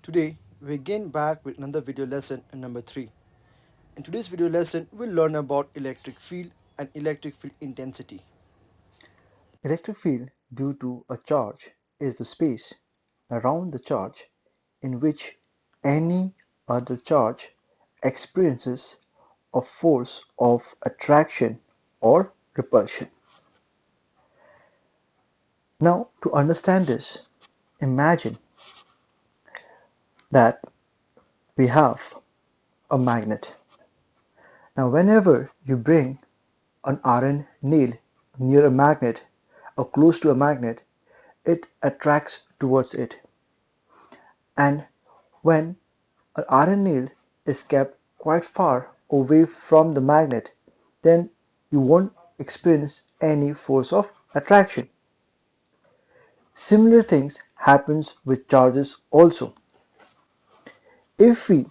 Today, we again back with another video lesson number 3. In today's video lesson, we'll learn about electric field and electric field intensity. Electric field due to a charge is the space around the charge in which any other charge experiences a force of attraction or repulsion. Now, to understand this, imagine that we have a magnet. Now, whenever you bring an iron nail near a magnet or close to a magnet, it attracts towards it. And when an iron nail is kept quite far away from the magnet, then you won't experience any force of attraction. Similar things happens with charges also. If we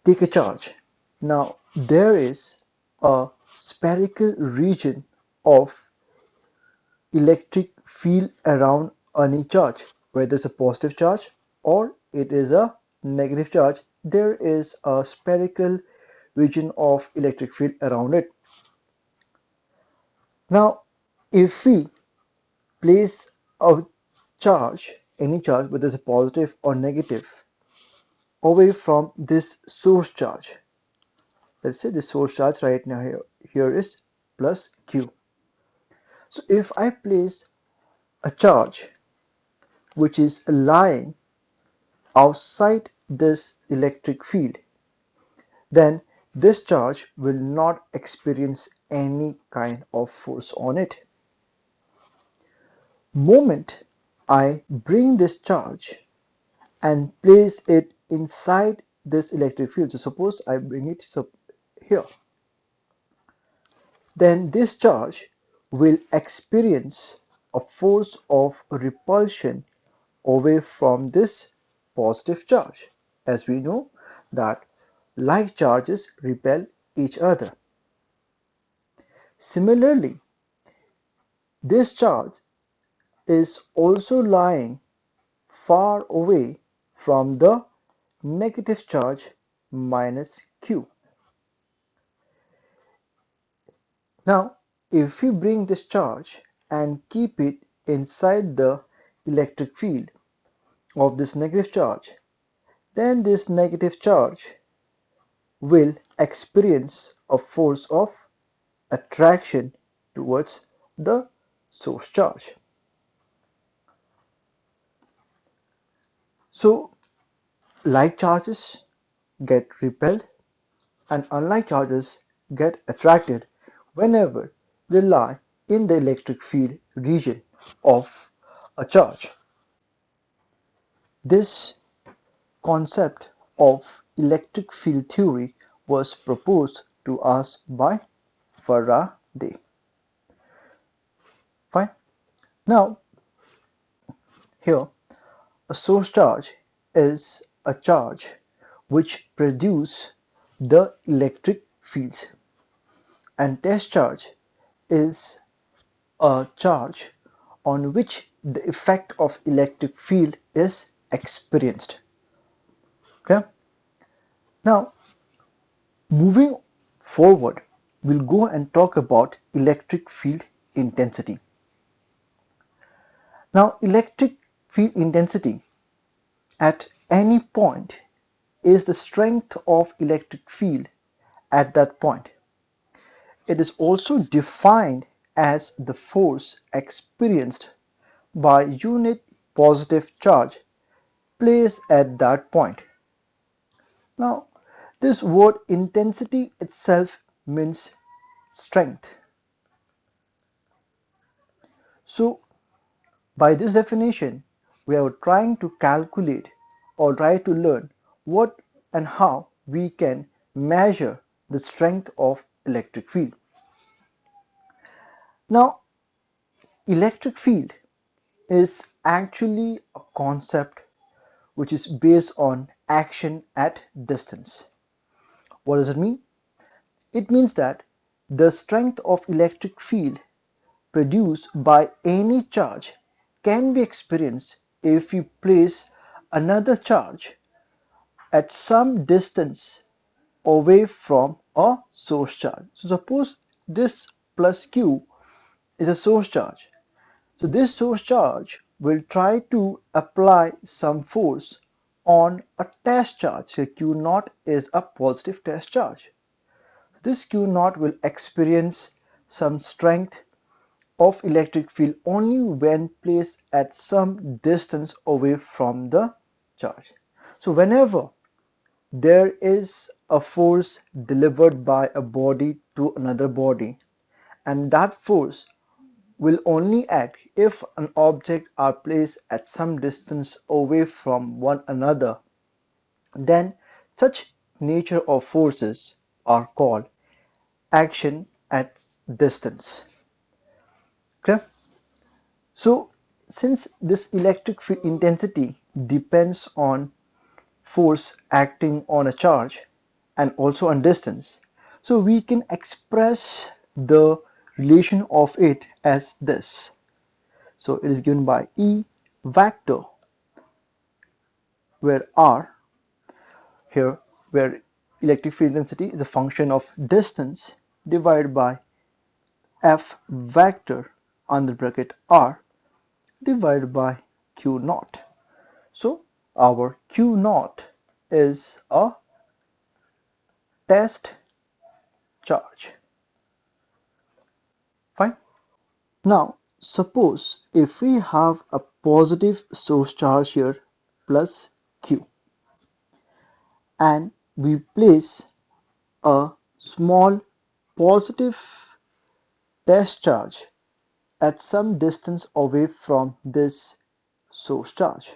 take a charge, now there is a spherical region of electric field around any charge, whether it's a positive charge or it is a negative charge, there is a spherical region of electric field around it. Now, if we place a charge, any charge, whether it's a positive or negative, away from this source charge, let's say the source charge right now here is plus Q. So if I place a charge which is lying outside this electric field, then this charge will not experience any kind of force on it. Moment I bring this charge and place it inside this electric field, so suppose I bring it here, then this charge will experience a force of repulsion away from this positive charge, as we know that like charges repel each other. Similarly, this charge is also lying far away from the negative charge minus Q. Now, if we bring this charge and keep it inside the electric field of this negative charge, then this negative charge will experience a force of attraction towards the source charge. So, like charges get repelled and unlike charges get attracted whenever they lie in the electric field region of a charge. This concept of electric field theory was proposed to us by Faraday. Fine. Now, here, a source charge is a charge which produces the electric fields, and test charge is a charge on which the effect of electric field is experienced. Okay? Now, moving forward, we'll go and talk about electric field intensity. Now, electric field intensity at any point is the strength of electric field at that point. It is also defined as the force experienced by unit positive charge placed at that point. Now, this word intensity itself means strength. So, by this definition, we are trying to calculate or try to learn what and how we can measure the strength of electric field. Now, electric field is actually a concept which is based on action at distance. What does it mean? It means that the strength of electric field produced by any charge can be experienced if we place another charge at some distance away from a source charge. So suppose this plus Q is a source charge. So this source charge will try to apply some force on a test charge. So Q naught is a positive test charge. This Q naught will experience some strength of electric field only when placed at some distance away from the charge. So whenever there is a force delivered by a body to another body, and that force will only act if an object are placed at some distance away from one another, then such nature of forces are called action at distance. Okay? So since this electric field intensity depends on force acting on a charge and also on distance, so we can express the relation of it as this. So it is given by E vector, where R here, where electric field intensity is a function of distance, divided by F vector under bracket R divided by Q naught. So our Q naught is a test charge. Fine. Now suppose if we have a positive source charge here plus Q, and we place a small positive test charge at some distance away from this source charge.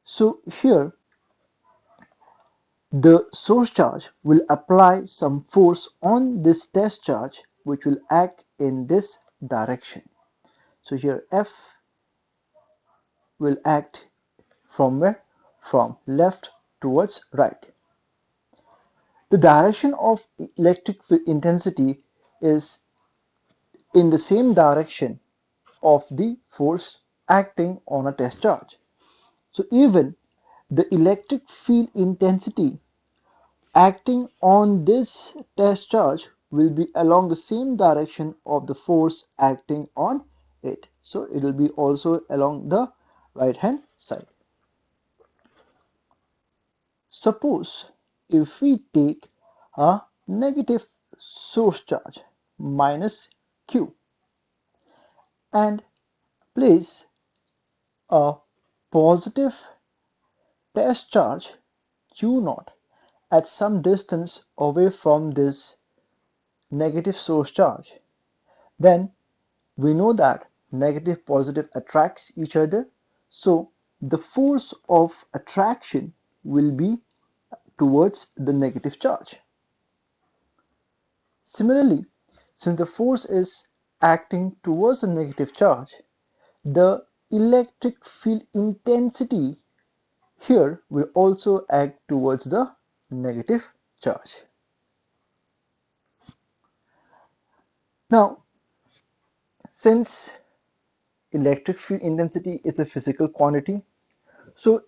So here the source charge will apply some force on this test charge which will act in this direction. So here F will act from where? From left towards right. The direction of electric field intensity is in the same direction of the force acting on a test charge. So even the electric field intensity acting on this test charge will be along the same direction of the force acting on it. So it will be also along the right hand side. Suppose if we take a negative source charge minus Q and place a positive test charge Q naught at some distance away from this negative source charge, then we know that negative positive attracts each other, so the force of attraction will be towards the negative charge. Similarly, since the force is acting towards the negative charge, the electric field intensity here will also act towards the negative charge. Now, since electric field intensity is a physical quantity, so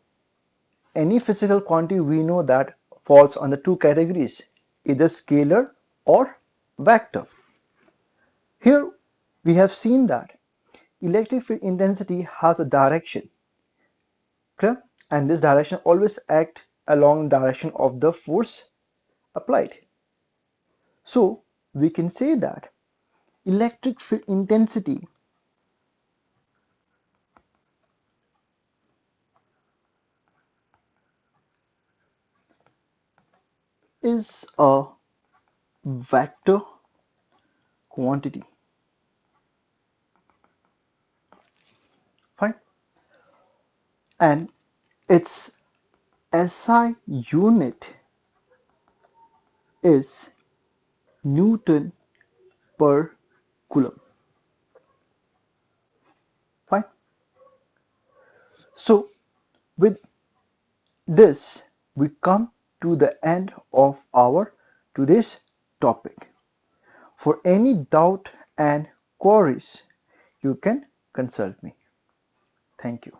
any physical quantity we know that falls under two categories, either scalar or vector. Here we have seen that electric field intensity has a direction, okay? And this direction always acts along the direction of the force applied. So we can say that electric field intensity is a vector quantity. Fine. And its SI unit is Newton per Coulomb. Fine. So with this we come to the end of our today's topic. For any doubt and queries, you can consult me. Thank you.